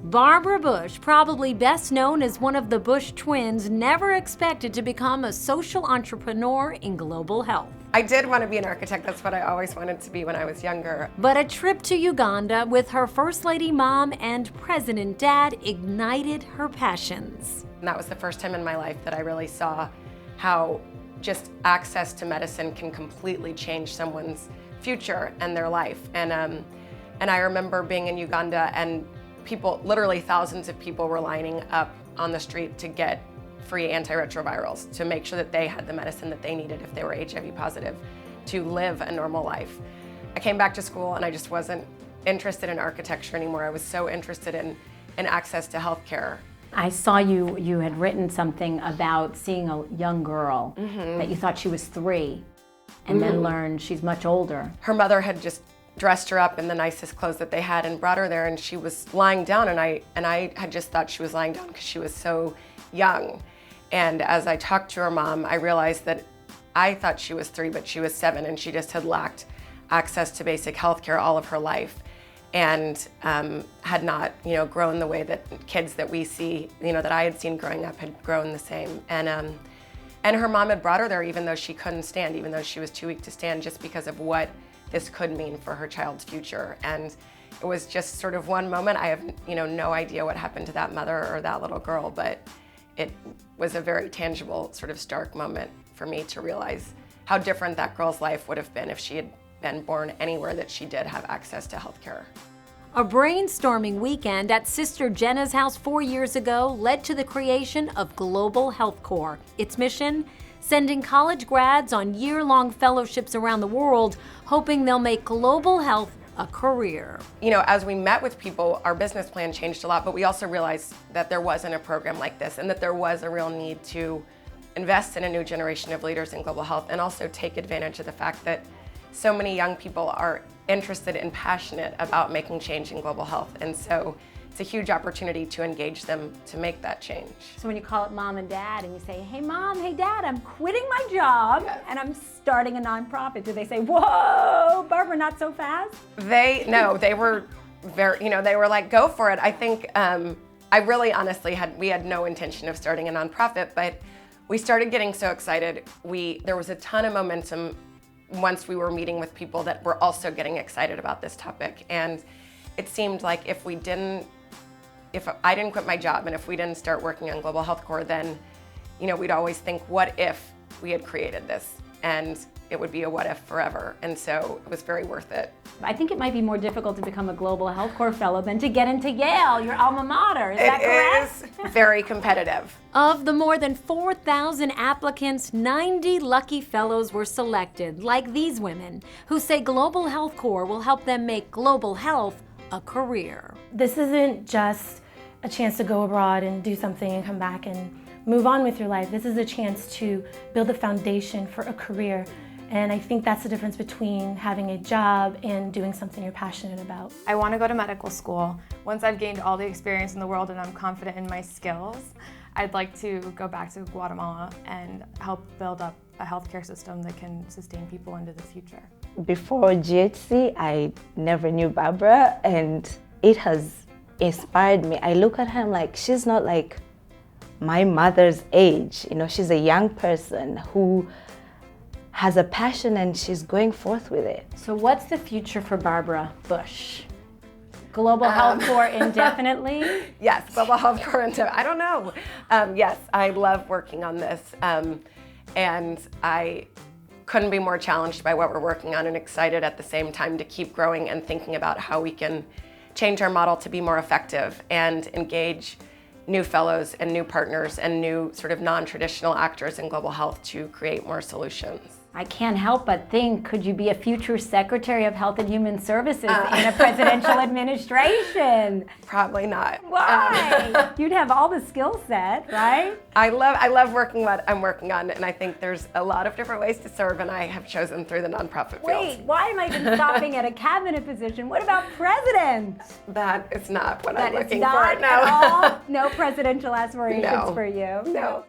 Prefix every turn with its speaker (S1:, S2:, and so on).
S1: Barbara Bush, probably best known as one of the Bush twins, never expected to become a social entrepreneur in global health.
S2: I did want to be an architect. That's what I always wanted to be when I was younger.
S1: But a trip to Uganda with her First Lady mom and President Dad ignited her passions.
S2: And that was the first time in my life that I really saw how just access to medicine can completely change someone's future and their life. And I remember being in Uganda and people, literally thousands of people were lining up on the street to get free antiretrovirals to make sure that they had the medicine that they needed if they were HIV positive to live a normal life. I came back to school and I just wasn't interested in architecture anymore. I was so interested in access to healthcare.
S3: I saw you had written something about seeing a young girl that you thought she was 3 and then learned she's much older.
S2: Her mother had just dressed her up in the nicest clothes that they had and brought her there, and she was lying down, and I had just thought she was lying down because she was so young. And as I talked to her mom, I realized that I thought she was 3, but she was 7, and she just had lacked access to basic health care all of her life and had not, grown the way that kids that we see, that I had seen growing up had grown the same. And her mom had brought her there even though she couldn't stand, even though she was too weak to stand, just because of what this could mean for her child's future. And it was just sort of one moment. I have, no idea what happened to that mother or that little girl, but it was a very tangible, sort of stark moment for me to realize how different that girl's life would have been if she had been born anywhere that she did have access to healthcare.
S1: A brainstorming weekend at Sister Jenna's house 4 years ago led to the creation of Global Health Corps. Its mission? Sending college grads on year-long fellowships around the world, hoping they'll make global health a career.
S2: As we met with people, our business plan changed a lot, but we also realized that there wasn't a program like this and that there was a real need to invest in a new generation of leaders in global health and also take advantage of the fact that so many young people are interested and passionate about making change in global health. And so it's a huge opportunity to engage them to make that change.
S3: So when you call up mom and dad and you say, hey mom, hey dad, I'm quitting my job and I'm starting a nonprofit, do they say, whoa, Barbara, not so fast?
S2: They were very, they were like, go for it. I think I really honestly we had no intention of starting a nonprofit, but we started getting so excited. There was a ton of momentum once we were meeting with people that were also getting excited about this topic. And it seemed like if I didn't quit my job and if we didn't start working on Global Health Corps, then, we'd always think, what if we had created this? And it would be a what if forever. And so it was very worth it.
S3: I think it might be more difficult to become a Global Health Corps fellow than to get into Yale, your alma mater. Is that correct?
S2: It is very competitive.
S1: Of the more than 4,000 applicants, 90 lucky fellows were selected, like these women, who say Global Health Corps will help them make global health a career.
S4: This isn't just a chance to go abroad and do something and come back and move on with your life. This is a chance to build a foundation for a career. And I think that's the difference between having a job and doing something you're passionate about.
S5: I want to go to medical school. Once I've gained all the experience in the world and I'm confident in my skills, I'd like to go back to Guatemala and help build up a healthcare system that can sustain people into the future.
S6: Before GHC, I never knew Barbara, and it has inspired me. I look at her and like, she's not like my mother's age. She's a young person who has a passion and she's going forth with it.
S3: So what's the future for Barbara Bush? Global Health Corps indefinitely?
S2: Yes, Global Health Corps indefinitely. I don't know. Yes, I love working on this. And I couldn't be more challenged by what we're working on and excited at the same time to keep growing and thinking about how we can change our model to be more effective and engage new fellows and new partners and new sort of non-traditional actors in global health to create more solutions.
S3: I can't help but think, could you be a future Secretary of Health and Human Services in a presidential administration?
S2: Probably not.
S3: Why? You'd have all the skill set, right?
S2: I love working what I'm working on, and I think there's a lot of different ways to serve, and I have chosen through the nonprofit field.
S3: Wait, why am I even stopping at a cabinet position? What about president?
S2: That is not what I'm looking
S3: for.
S2: No.
S3: At all? No presidential aspirations for you?
S2: No.